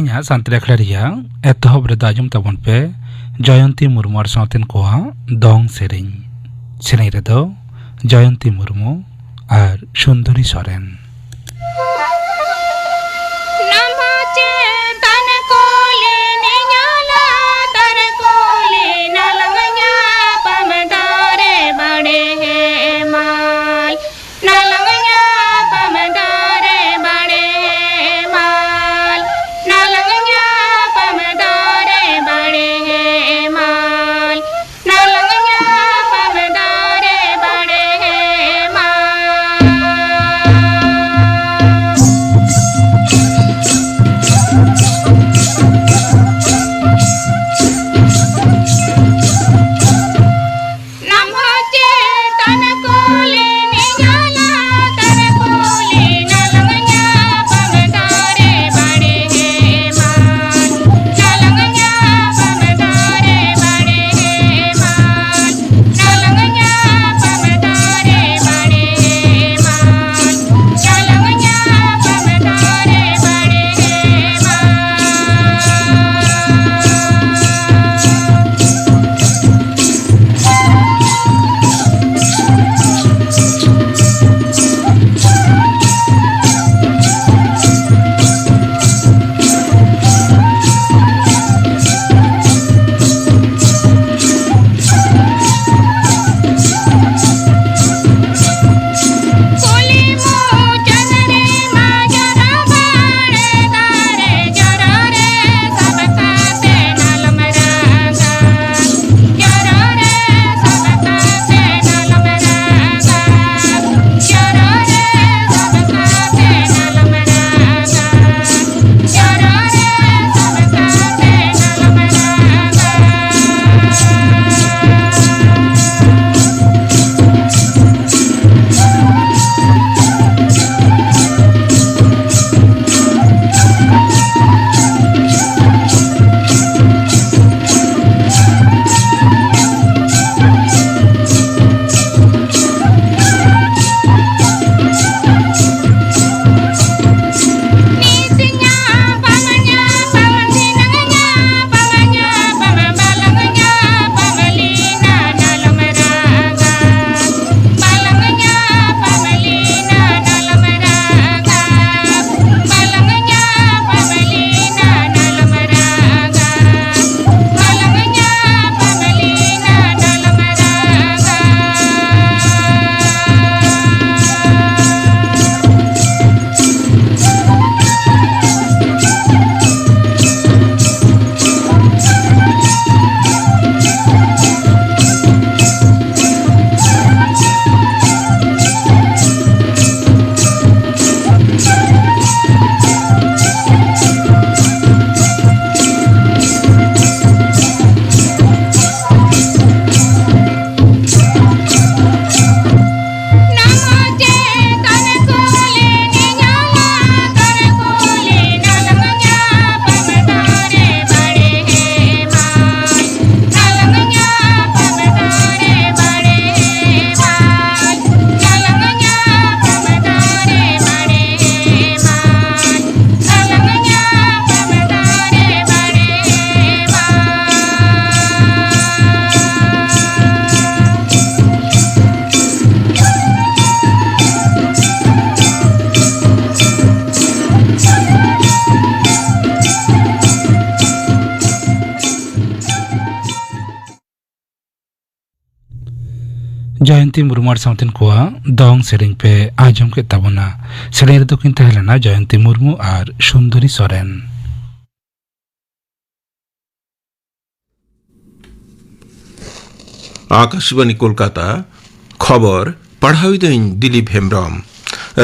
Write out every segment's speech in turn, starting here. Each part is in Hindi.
ᱥᱮᱨᱮᱧᱟ ᱥᱟᱱᱛᱟᱲ ᱟᱠᱷᱲᱟ ᱨᱮᱭᱟᱜ ᱮᱛᱚᱦᱚᱵ ᱨᱮᱫᱚ ᱟᱸᱡᱚᱢ ᱛᱟᱵᱚᱱ ᱯᱮ ᱡᱚᱭᱚᱱᱛᱤ ᱢᱩᱨᱢᱩ ᱟᱨ ᱥᱟᱶᱛᱮᱱ ᱠᱚᱣᱟᱜ ᱫᱚᱝ ᱥᱮᱨᱮᱧ ᱨᱮᱫᱚ ᱡᱚᱭᱚᱱᱛᱤ ᱢᱩᱨᱢᱩ ᱟᱨ ᱥᱩᱱᱫᱚᱨী ᱥᱚᱨᱮᱱ। जयंती मुर्मू साउथन को दंग सेरें पे आजम के तबना सेरें रे किन तहलना जयंती मुर्मू और सुंदरी सोरेन। आकाशवाणी कोलकाता खबर पढ़ाई दिलीप हेम्ब्रम।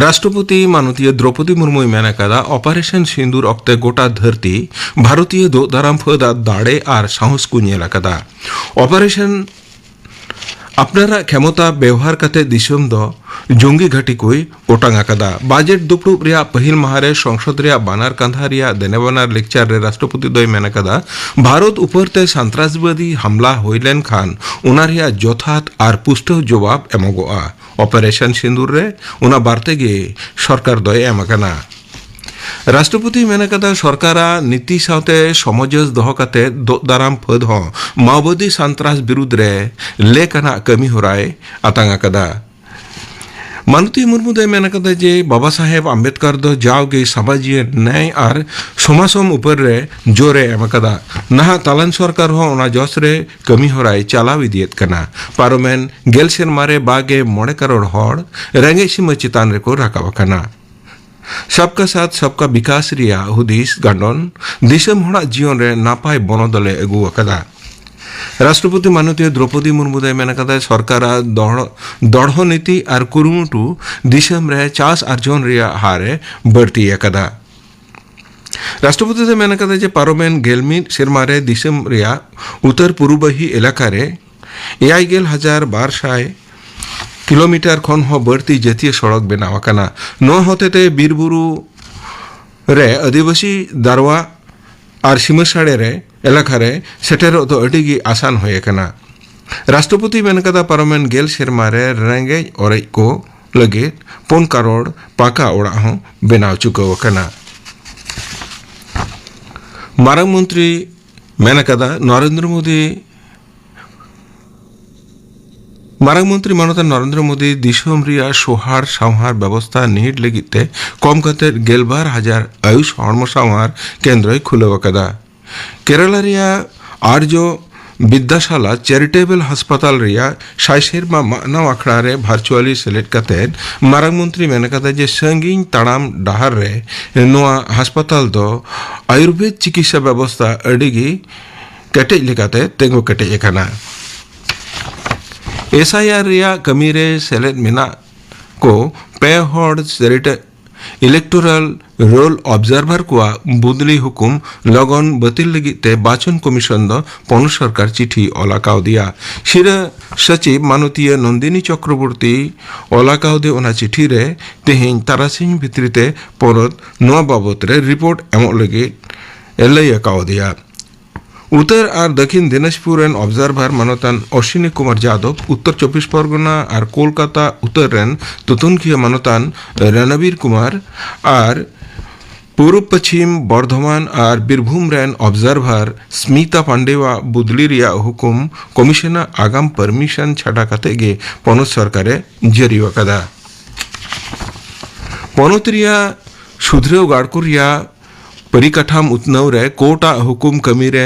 राष्ट्रपति माननीय द्रौपदी मुर्मू मेना कदा ऑपरेशन सिंदूर अक्ते गोटा धरती भारतीय दो दाराम फदा दाड़े और साहस को नेला कदा ऑपरेशन अपनारा क्षमता व्यवहार करते दिसम दो जंगी घाटी कोई ओटांग आकदा। बजेट दुपड़ुब रिया पहिल माहारे संसद रिया बानार कांधा रिया देनेबानार लेक्चर रे राष्ट्रपति दोय मेना कदा भारत उपरते सन्त्रासबादी हमला होइलेन खान उना रिया यथार्थ और पुष्ट जवाब एमगोआ। ऑपरेशन सिंदूर रे उना बारते गे सरकार दोय एमाकाना। राष्ट्रपति मेनकदा सरकारा नीति साथे समझस दह काते दाराम फद हो माओवादी सन्त्रास विरुद्ध रे लेकना कमी होराय आतांगा कदा मानुती मुर्मू दे मेनकदा जे बाबा साहेब आम्बेडकर दो जाओगे सामाजिक न्याय और समासम ऊपर रे जोरे एमकदा नहा तालन सरकार हो ओना जस रे कमी होराय चालाव इदियत कना पार्लियामेंट गेल सेरमारे बागे 9 करोड़ हड़ रेंगे सीमा चितान रे को राकाव कना सबका साथ सबका विकास रिया हुदिस गांडन दिसम हड़ा जीवन रे नापाय बनदले अगु अकदा राष्ट्रपति माननीय द्रौपदी मुर्मू दे मेनकदा सरकार दढ़ नीति और कुरुमुटु दिसम रे चास अर्जन रिया हारे बढ़ती अकदा राष्ट्रपति दे मेनकदा जे पार्लियामेंट गेलमी सिरमारे दिसम रिया उत्तर पूर्वी इलाका रे 11,200 किलोमीटर खन हो बढ़ती जातीय सड़क बनाव कना न होते बीरबुरु रे आदिवासी दारवा और सीमासाड़े रे एलाका रे सेटेर तो अडिगी आसान होए कना राष्ट्रपति मेनकदा पार्लियामेंट गेल सेरमा रे रेंगे और को लगे 4 करोड़ पाका ओड़ा हो बनाव चुका कना मारंग मंत्री मेनकदा नरेंद्र मोदी मारंग मंत्री मानता नरेंद्र मोदी दिसम रिया सोहार सावहार व्यवस्था निहित लगिते कम कते 11,000 आयुष हर्म सावहार केंद्र खुलव कदा केरला रिया आर्यो विद्याशाला चैरिटेबल अस्पताल रिया साइसेर मानव आखड़ा रे वर्चुअली सेलेक्ट कते मारंग मंत्री मेनकदा जे संगीन ताड़ाम डाहर रे नोआ अस्पताल दो आयुर्वेद चिकित्सा व्यवस्था अडिगी केटेज लेकाते तेंगो केटेज एकाना एसआईआर रिया कमी रे सेलेद मिना को पे हॉर्ड इलेक्टोरल रोल ऑब्जर्वर को बुदली हुकुम लगन बतिल लगिते बाचन कमिशन दो पन सरकार चिठी ओलाकाव दिया शिर सचिव माननीय नंदिनी चक्रवर्ती ओलाकाव दे ओना चिठी रे तेहिं तारासिंह भित्रिते परत नोआ बाबत रे रिपोर्ट एमो लगे एलआईकाव दिया उत्तर और दक्षिण दिनाजपुर एन ऑब्जर्वर मानतान अश्विनी कुमार यादव उत्तर 24 परगना और कोलकाता उत्तर रेन तुतुनखिया मानतान रणबीर कुमार और पूर्व पश्चिम बर्धमान और बीरभूम रेन ऑब्जर्वर स्मिता पांडेवा बुदली रिया हुकुम कमिशनर आगाम परमिशन छाड़ा कते गे पनत सरकारे जारी कदा पनत रिया सुधरेव गाड़को रिया परिकाठाम उतनव रे कोटा हुकुम कमी रे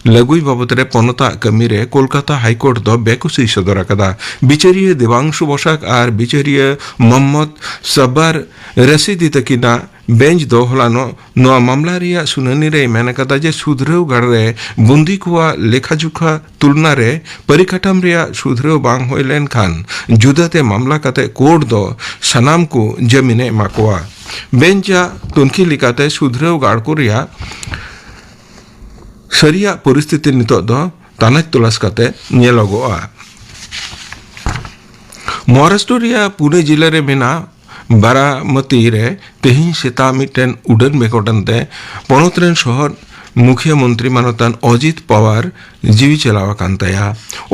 लगुई बाबत रे पनता कमी रे कोलकाता हाईकोर्ट दो बेकुसी सदर कदा बिचारिये देवांशु बसाक और बिचारिये मोहम्मद सब्बार रसीदी तकिना बेंच दो हलानो नोआ मामला रिया सुनानी रे मेनकदा जे सुधरेव गाड़ रे बुंदी कुआ लेखाजुखा तुलना रे परिकाठाम रिया सुधरेव बांग होय लेन खान जुदाते मामला कते कोर्ट दो सनाम को जमीने माकुआ बेंचा तुनखी लिकाते सुधरेव गाड़को रिया सरिया परिस्थिति नितो दो तानाज तलाश काते नेलोगोआ महाराष्ट्र रिया पुणे जिले रे मेना बारामती रे तेहिं सेता मिटेन उड़न बेकोटनते पनत रेन शहर मुख्यमंत्री मानतान अजित पवार जीवी चलावा कांताया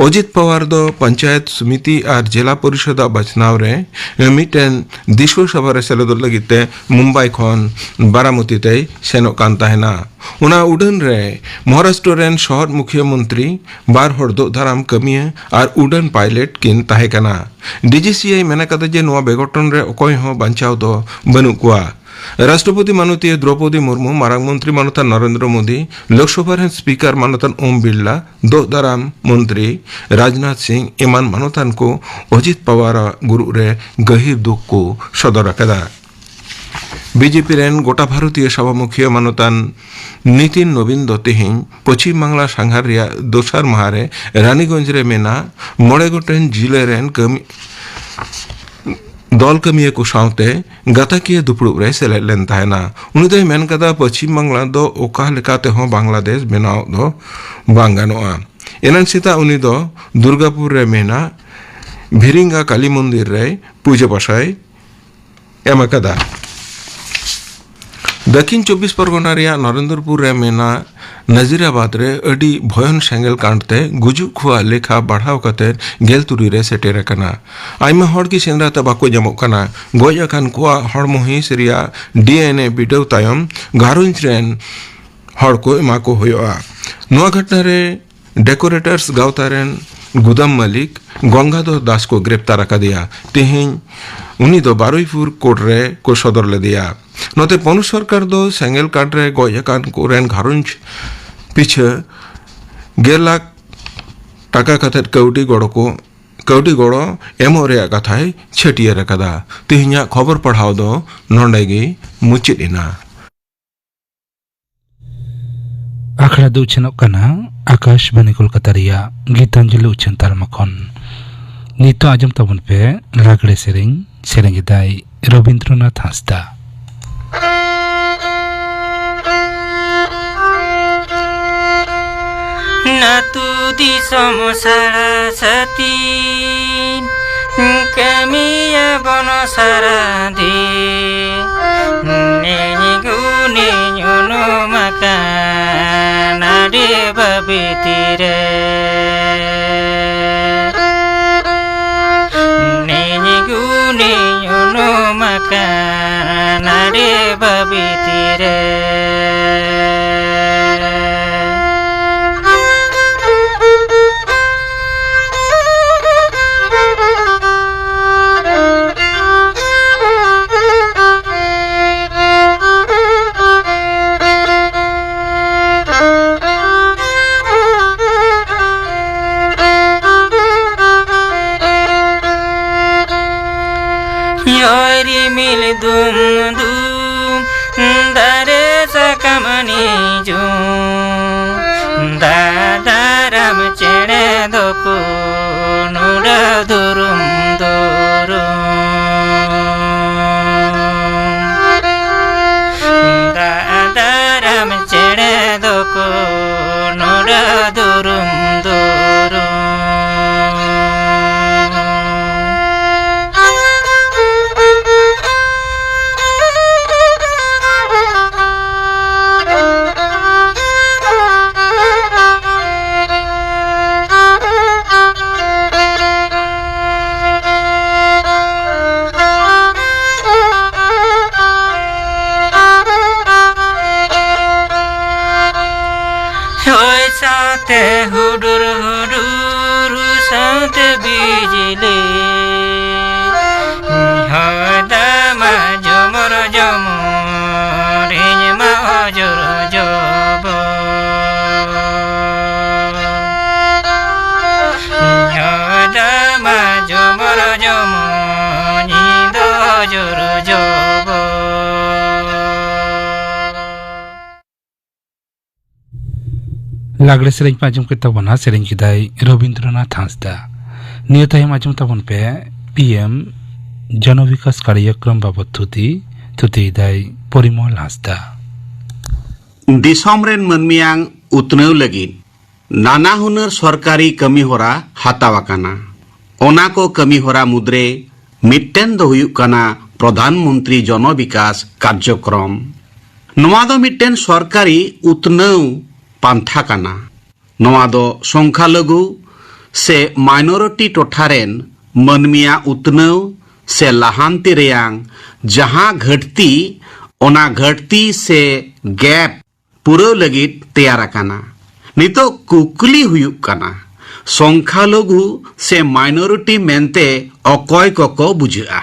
अजित पवार दो पंचायत समिति और जिला परिषद बचनाव रे मिटेन दिशो सभा रे सेलेद लगिते मुंबई खन बारामती ते सेनो कांताहेना उना उड़न रे महाराष्ट्र रेन शहर मुख्यमंत्री बार हर दो धाराम कमिए और उड़न पायलट किन ताहेकना डीजीसीआई मेनकदा जे नोआ बेगटन रे अकय हो बांचाव दो बनु कुआ राष्ट्रपति माननीय द्रौपदी मुर्मू मारंग मंत्री मानता नरेंद्र मोदी लोकसभा रेन स्पीकर मानतान ओम बिरला दो दाराम मंत्री राजनाथ सिंह इमान मानतान को अजित पवार गुरु रे गहिर दुख को सदर कदा बीजेपी रेन गोटा भारतीय सभा मुखिया मानतान नितिन नवीन दो तेहिं पश्चिम बांगला सांघार रिया दोसार माहारे रानीगंज रे मेना मोड़े गोटेन जिले रेन कमी दल कमिया को सावते गाताकिया दुपड़ुब रे सेलेद लेन ताहेना उनी दो मेन कदा पश्चिम बांगला दो ओका लेकाते हो बांग्लादेश बनाव दो बांगानोआ एनान सीता उनी दो दुर्गापुर रे मेना भिरिंगा काली मंदिर रे पूजा पाशाय एमा कदा दक्षिण 24 परगना रिया नरेंद्रपुर रे मेना नजीराबाद रे अडी भयन सेंगल कांडते गुजुक हुआ लेखा बढ़ाव कते गेल तुरी रे सेटेर कना आइमा हड़ की सेंद्रा ते बाको जमो कना गय अकान कोआ हड़मो हिस रिया डीएनए बिडव तायम घारुंज रेन हड़ को एमा को होयोआ नोआ घटना रे डेकोरेटर्स गावतारेन गुदाम मालिक गंगाधर दास को गिरफ्तार कर दिया तेहिं उनी दो बारुईपुर कोर्ट रे को सदर ले दिया नोते पनु सरकार दो सेंगल काट रे गयकान को रेन घारुंज पीछे 1.5 लाख टाका कथेत कौटी गड़ो एमो रे कथाय छटिया रकदा तेहिं खबर पढ़ाव दो नोंडेगी मुचिदिना आखड़ा दो उछनों कना आकाश बने कोलकाता रिया गीतांजलि उछन तालमा खन नितो आजम तबन पे लागड़े सेरेंग दाई रविंद्रनाथ हांसदा नातु दिसम सारा सती कमिया बन सारा दे नेनी गुने नो मका नाडे बबितिरे नेनी गुने नो मका नाडे बबितिरे मिल दुम दुम दारे सकामनी जो दादाराम चेड़े दोको नुड़ा दुरुम दुरुम दादाराम चेड़े दोको नुड़ा दुरुम दुरुम साथे हुडुर हुडुर साथे बिजली हदामा जमर जमर हिजमा हजर जब हदामा जमर जमर निद हजर जब लागड़े सेरेंग पाजम के तबना सेरेंग किदाई रविंद्रनाथ हांसदा नियताय माजम तबन पे पीएम जन विकास कार्यक्रम बाबत थुती दाई परिमल हांसदा दिसम रेन मनमियांग उतनव लगिन नाना हुनर सरकारी कमी होरा हातावाकाना ओना को कमी होरा मुद्रे मिट्टेन दो हुयुक काना प्रधानमंत्री जन विकास कार्यक्रम नोआ दो मिट्टेन सरकारी उतनव पांथा काना नोआ दो संख्यालघु से माइनॉरिटी टोठारेन मनमिया उतनव से लहांती रेयांग जहां घटती ओना घटती से गैप पूरा लगित तैयार काना नितो कुकली हुयुक काना संख्यालघु से माइनॉरिटी मेनते अकय को बुझा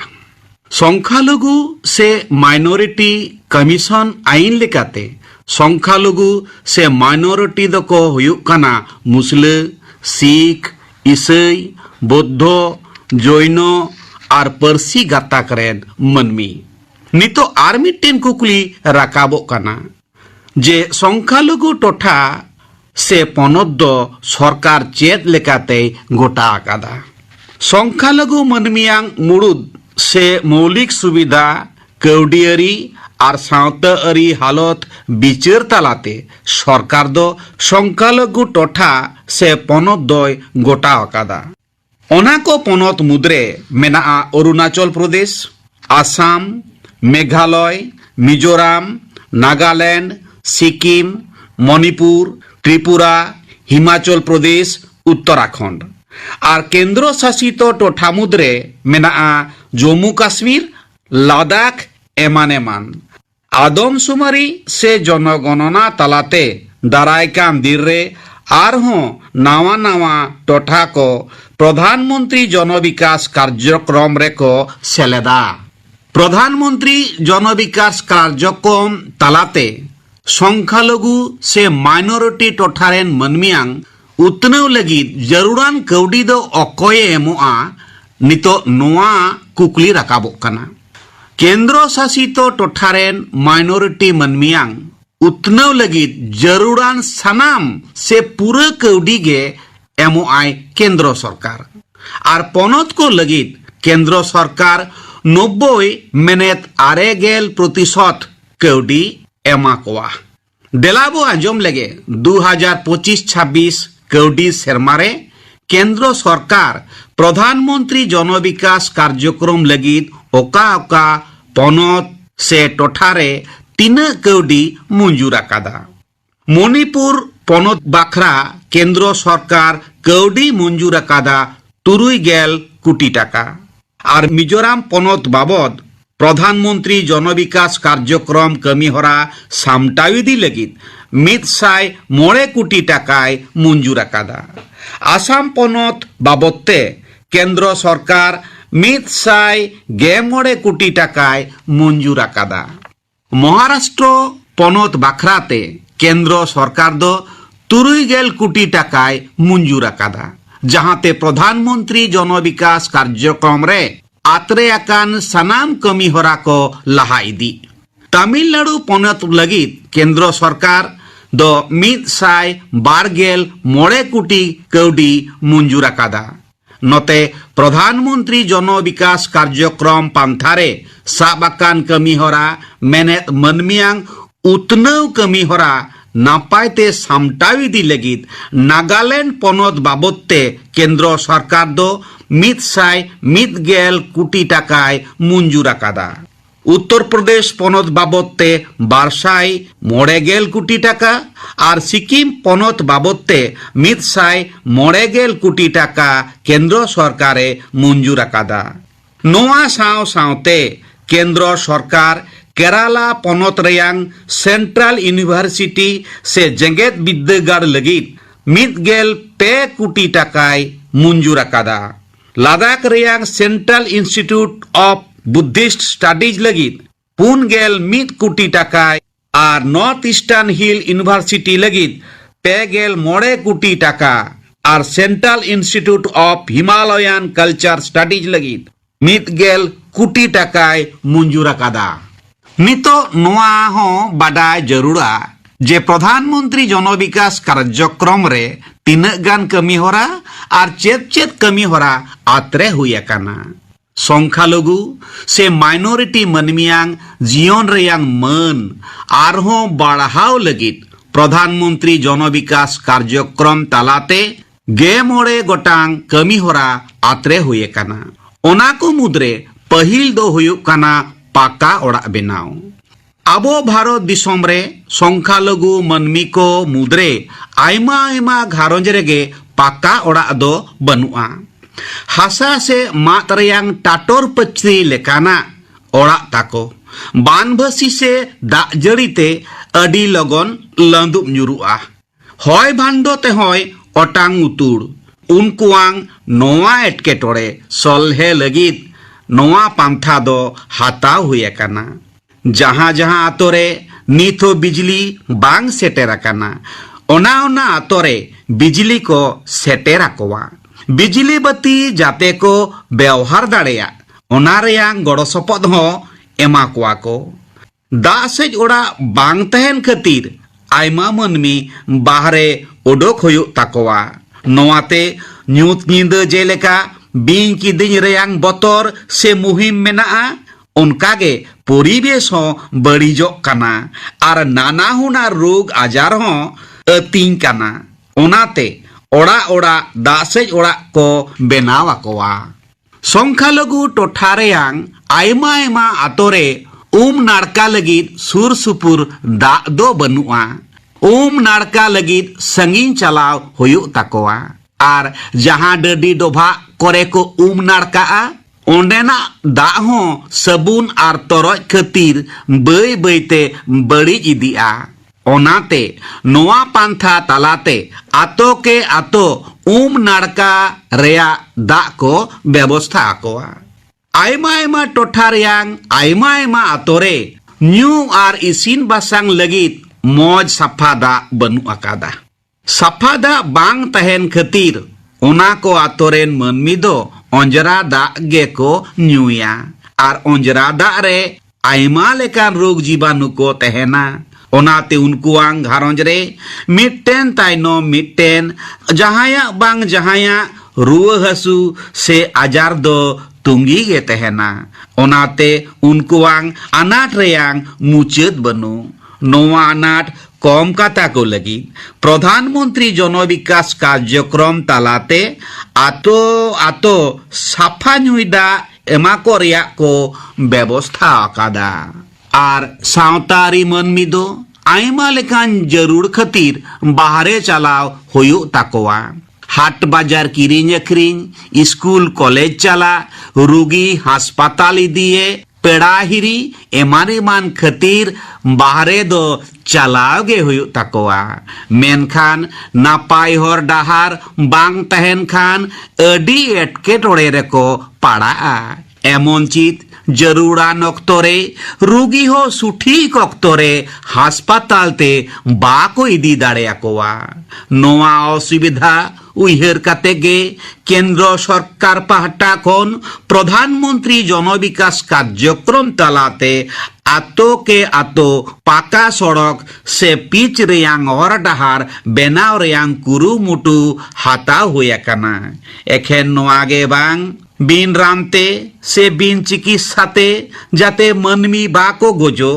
संख्यालघु से माइनॉरिटी कमीशन आईन लेकाते संख्यालघु से माइनॉरिटी दको हुयुक काना मुस्लिम सिख ईसाई बौद्ध जैन और पारसी गाताक रेन मनमी नितो आर मिट्टेन कुकली राकाबो काना जे संख्यालघु टोठा से पनत दो सरकार चेत लेकाते गोटा आकादा संख्यालघु मनमियांग मुड़ुद से मौलिक सुविधा कौडियारी और सावताआरी हालत बिचार तालाते सरकार दो संख्यालघु टोठा से पनत दय गोटा आकादा ओना को पनत मुद्रे मेना अरुणाचल प्रदेश आसाम मेघालय मिजोराम नागालैंड, सिक्किम, मणिपुर, त्रिपुरा, हिमाचल प्रदेश, उत्तराखंड और केंद्र शासित टोठा मुद्रे मेना जम्मू काश्मीर, लद्दाख एमान एमान आदमशुमारी से जनगणना तलाते दारायकान दिन रे आरहों नावा नावा टोठा को प्रधानमंत्री जन विकास कार्यक्रम रे को सेलेदा। प्रधानमंत्री जन विकास कार्यक्रम तलाते संख्यालघु से माइनॉरिटी टोठारेन मनमियांग उतनाव लगिद जरूरान कौडी दो अकोये एमोआ नितो नोआ कुकली राकाबोग कना। केंद्र शासित टोठारेन माइनॉरिटी मनमियांग उतनाव लगिद जरूरान सनाम से पूरा कौडी गे एमोआई केंद्र सरकार और पनत को लगिद केंद्र सरकार 90.8% कौडी एमा कोआ। देलाबो आंजम लगे 2025-26 कौडी सेरमारे केंद्र सरकार प्रधानमंत्री जन विकास कार्यक्रम लगिद ओका ओका पनत से टोठारे 3 कौडी मंजूर आकादा। मणिपुर पनत बाखरा केंद्र सरकार कौडी मंजूर आकादा 30 कोटी टाका और मिजोराम पनत बाबद प्रधानमंत्री जन विकास कार्यक्रम कमीहरा सामटाविदी लगिद 109 कोटी टाकाय मंजूर आकादा। आसाम पनत बाबदते केंद्र सरकार 119 कोटी टाकाय मंजूर आकादा। महाराष्ट्र पनत बाखराते केंद्र सरकार दो 30 कोटी टाकाय मंजूर आकादा जहांते प्रधानमंत्री जन विकास कार्यक्रम रे आतरे आकान सनाम कमी हरा को लहा इदी। तमिलनाडु पनत लगिद केंद्र सरकार दो 112 कोटी कौडी मंजूर आकादा। नते प्रधानमंत्री जन विकास कार्यक्रम पांथारे साबाकान कमी हरा मेनेत मनमियांग उतनाव कमी हरा नापायते सामटाविदी लगिद नागालैंड पनत बाबदते केंद्र सरकार दो 110 कोटी टाकाय मंजूर आकादा। उत्तर प्रदेश पनत बाबदते 290 कोटी टाका और सिक्किम पनत बाबदते 190 कोटी टाका केंद्र सरकारे मंजूर आकादा। नोआ साव सावते केंद्र सरकार केराला पनत रेयांग सेंट्रल यूनिवर्सिटी से जेगेत विद्यागार लगिद 102 कोटी टाकाय मंजूर आकादा। लद्दाख रेयांग central institute of Buddhist studies लगिद 1 कोटी टाकाय और नॉर्थ ईस्टर्न हिल यूनिवर्सिटी लगिद 9 कोटी टाका और central institute of Himalayan culture studies लगिद 1 कोटी टाकाय मंजूर आकादा। नितो नोआ हो बाडाय जरूरा जे प्रधानमंत्री जन विकास कार्यक्रम रे तीनक गान कमी होरा और चेत कमी होरा आतरे हुई आकाना। संख्यालघु से माइनॉरिटी मनमियांग जीवन रेयांग मन आरहों बढ़ाव लगिद प्रधानमंत्री जन विकास कार्यक्रम तालाते 9 गोटांग कमी होरा आतरे हुई आकाना। ओना को मुद्रे पहिल दो हुयुक काना पाका ओड़ा बेनाव। आबो भारत दिसोम रे संख्यालघु मनमी को मुद्रे आयमा आयमा घारोंज रेगे पाका ओड़ा दो बनुआ। हासा से मात रेयांग टाटोर पचरी लेकाना ओड़ा ताको बानभसी से दाग जड़ीते अडी लगन लंदुब ᱧᱩᱨᱩᱜᱼᱟ। हॉय भांडो ते हॉय ओटांग उतुड़ उनकुआंग नोआ एटकेटोड़े सलहे लगिद नोआ पांथा दो हाताव हुई आकाना। जहां जहां आतोरे नीथो बिजली बांग सेटेर आकाना ओना ओना आतोरे बिजली को सेटेर आकोवा। बिजली बत्ती जाते को व्यवहार दाड़ेया ओना रेयांग गड़ो सपद हो एमा कोआ को। दाग सेज ओड़ा बांग तहन खातिर आयमा मनमी बाहरे उडोक हुयुक ताकोवा। नोआते ᱧᱩᱛ ᱧᱤᱫᱟᱹ जेलेका बिंग किदिंग रेयांग बतर से मुहिम मेनाआ उनकागे परिवेश हो बड़ीजोग काना और नाना हुना रोग आजार हो अतिंग काना। ओनाते ओड़ा ओड़ा दासेज ओड़ा को बेनाव आकोवा। संख्यालघु टोठा रेयांग आयमा आयमा आतोरे नाड़का लगिद सुर सुपुर दा दो बनुआ नाड़का लगिद संगीन चलाव होयुग ताकोआ आर जहां डडी डोभा करे को नाड़का ओंडेना दा हो सबुन आर तोरज खातिर बई बईते बड़ी इदिया ओनाते नोआ पांथा तालाते आतो के आतो नाड़का रेया दा को व्यवस्था आकोआ आयमा आयमा टोठा रेयांग आयमा आयमा आतोरे न्यू आर इसिन बासांग लगिद मौज साफा दा बनु अकादा साफा दा बांग तहन खातिर ओना को आतोरेन मनमी दो अंजरा दा गे को न्यूया आर अंजरा दा रे आयमा लेकान रोग जीवाणु को तहना ओनाते उनकुआंग घारंज रे मिट्टेन ताइनो मिट्टेन जहाया बांग जहाया रुआ हसु से आजार दो तुंगी गे तहना ओनाते उनकुआंग अनाट रेयांग मुचेद बनु नोवा अनाट कम काता को लगी प्रधानमंत्री जन विकास कार्यक्रम तालाते आतो आतो साफा नुईदा एमा को रिया को व्यवस्था आकादा आर सावतारी मनमी दो आयमा लेकान जरूर खातिर बाहरे चलाव होयुग ताकोआ हाट बाजार किरिंग अखरिंग स्कूल कॉलेज चला रुगी हास्पाताल इदिए पेड़ा हिरी एमान एमान खातिर बाहरे दो चलाव गे हुयुग ताकोआ मेनखान नापाय हर डाहार बांग तहन खान अडी एटकेटोड़े रेको पाड़ा एमन चित जरूरान अक्तरे रुगी हो सुठीक अक्तरे हास्पाताल ते बाको इदी दाड़े आकोआ नोआ असुविधा उइहर काते गे केंद्र सरकार पाहटा खन प्रधानमंत्री जन विकास कार्यक्रम तालाते आतो के आतो पाका सड़क से पिच रेयांग और डहार बेनाव रेयांग कुरुमुटु हाताव हुयाकाना एखेन नोआगे बांग बिन रानते से बिन चिकित्साते जाते मनमी बाको गोजो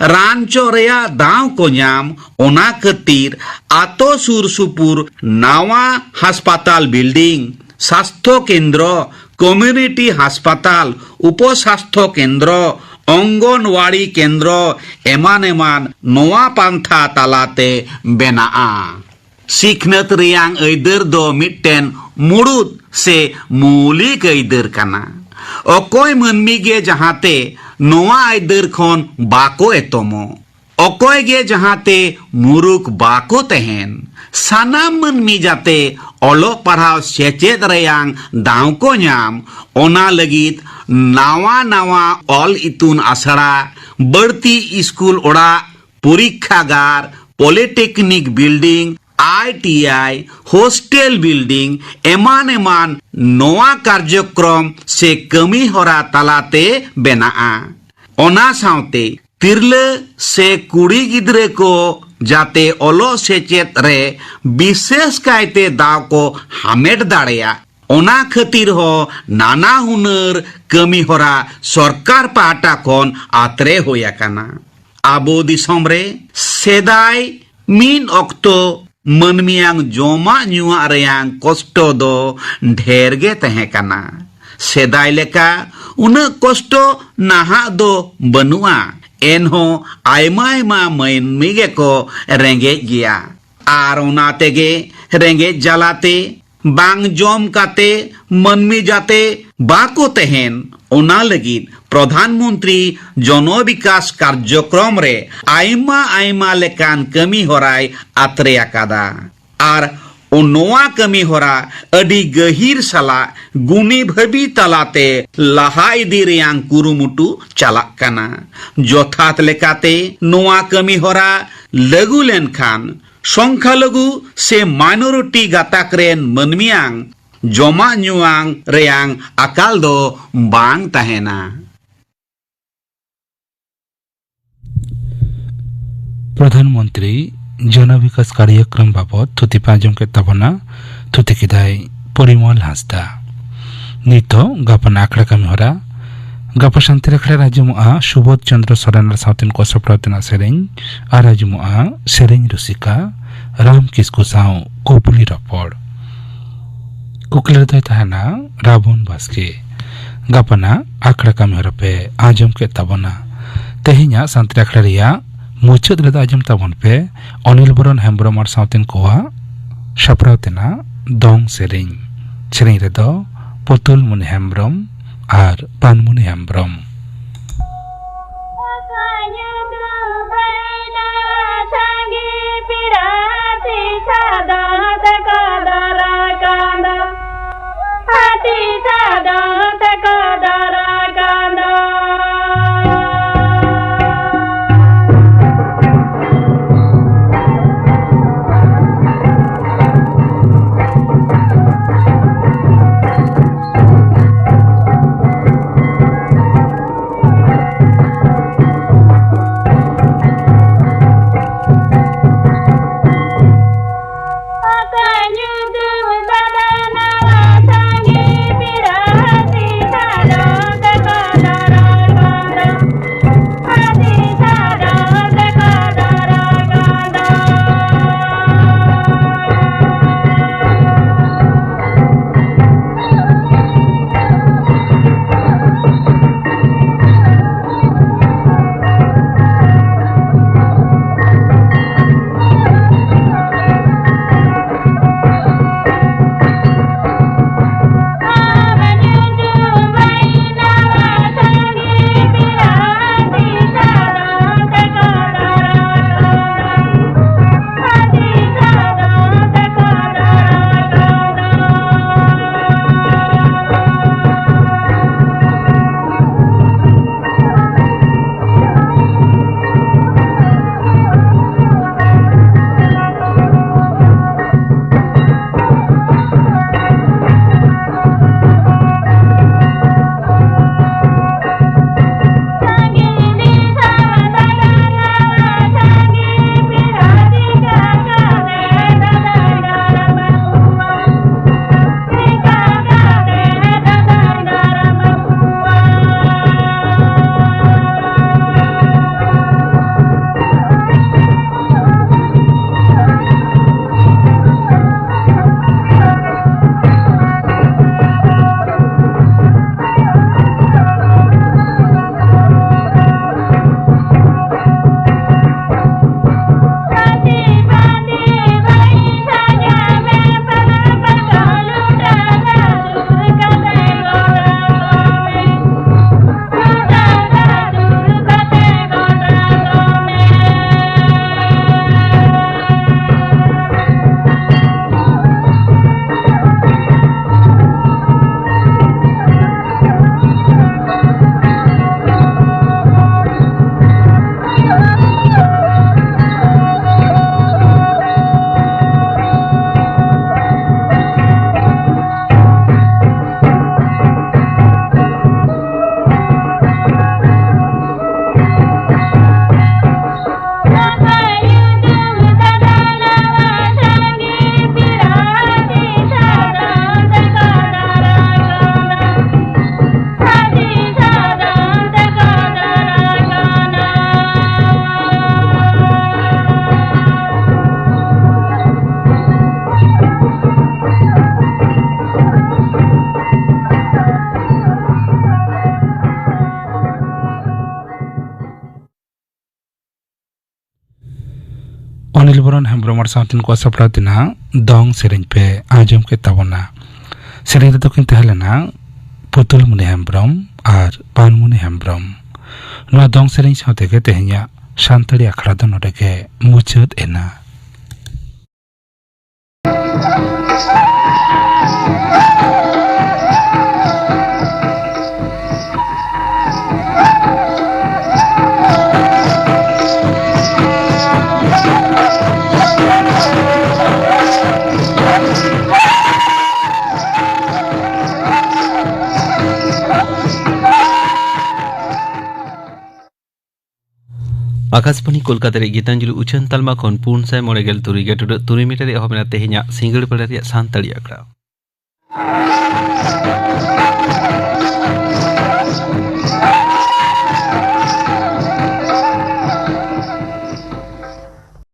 रानचो रेया दाव को नाम ओना खातिर आतो सुर सुपुर नावा हास्पाताल बिल्डिंग स्वास्थ्य केंद्र कम्युनिटी हास्पाताल उप स्वास्थ्य केंद्र अंगनवाड़ी केंद्र एमान एमान नोआ पांथा तालाते बेनाआ सिखनत रेयांग ऐदर दो मिट्टेन मुड़ुद से मौलिक ऐदर काना अकोय मनमी गे जहाते नोआ ऐदर खन बाको एतोमो अकोय गे जहाते मुरुक बाको तहन सानाम मनमी जाते ओलो पढ़ाव सेचेद रेयांग दाव को नाम ओना लगित नावा नावा ऑल इतुन आसड़ा बढ़ती स्कूल ओड़ा परीक्षागार polytechnic building ITI hostel building एमान एमान नोआ कार्यक्रम से कमी होरा तालाते बेनाआ ओना सावते तिरले से कुड़ी गिद्रे को जाते ओलो सेचेत रे विशेष कायते दाव को हामेट दाड़ेया ओना खातिर हो नाना हुनर कमी होरा सरकार पाहटा खन आतरे होया काना आबो दिसम रे सेदाय मीन अक्तो मनमियांग जोमा न्युआ रेयांग कष्ट दो ढेर गे तहे काना सेदाय लेका उना कष्ट नाहा दो बनुआ एनहो आयमा आयमा मनमी गे को रेंगे गिया आर ओना तेगे रेंगे जलाते बांग जोम काते मनमी जाते बाको तहन ओना लगिद प्रधानमंत्री जन विकास कार्यक्रम रे आयमा आयमा लेकान कमी होराय आतरे आकादा आर नोआ कमी होरा अडी गहिर सला गुनी भाबी तालाते लहा इदी रेयांग कुरुमुटु चालाक काना जथात लेकाते नोआ कमी होरा लगु लेनखान संख्यालघु से माइनॉरिटी गाताक रेन मनमियांग जमा न्युआंग रेयांग अकाल दो बांग तहेना प्रधानमंत्री जन विकास कार्यक्रम बाबत थुति पाजम के तबना थुति किदाय परिमल हासदा नितो गपन आखड़ा कमी होरा गप शांति रखड़ा राजमुआ सुबोध चंद्र सोरेन साउथिन को सप्रतना सेरेंग आ राजमुआ सेरेंग रुसिका राम किसको साउ कोपुली रपड़ कुकलर दय तहना रावण बास्के गपना आखड़ा कमी होरा पे आजम के तबना तेहिया सानताड़ी आखड़ा रिया मुचाद रेदा आजम ताबन पे अनिल बरन हेम्ब्रम और सावतेन कोआ सापड़ाव तेना दंग सेरें सेरें रेदो पुतुल मुनि हेम्ब्रम और पानमुनि हेम्ब्रम अनिल बरन हेम्ब्रम और सावतेन को सापड़ाव तेना दंग सेरें पे आजम के ताबना सेरें रेदो किन तहलेना पुतुल मुनि हेम्ब्रम और पानमुनि हेम्ब्रम नोआ दंग सेरें सावते के तेहिया सानताड़ी आखड़ा दो नोडे के मुचाद एना आकाशवाणी कोलकाता गीतांजलि उछन तालमा खन पुन साय मोड़ेगेल तुरी मीटर एहमेना तेहेኛ सिंगड़ पड़े सानताड़ी आखड़ा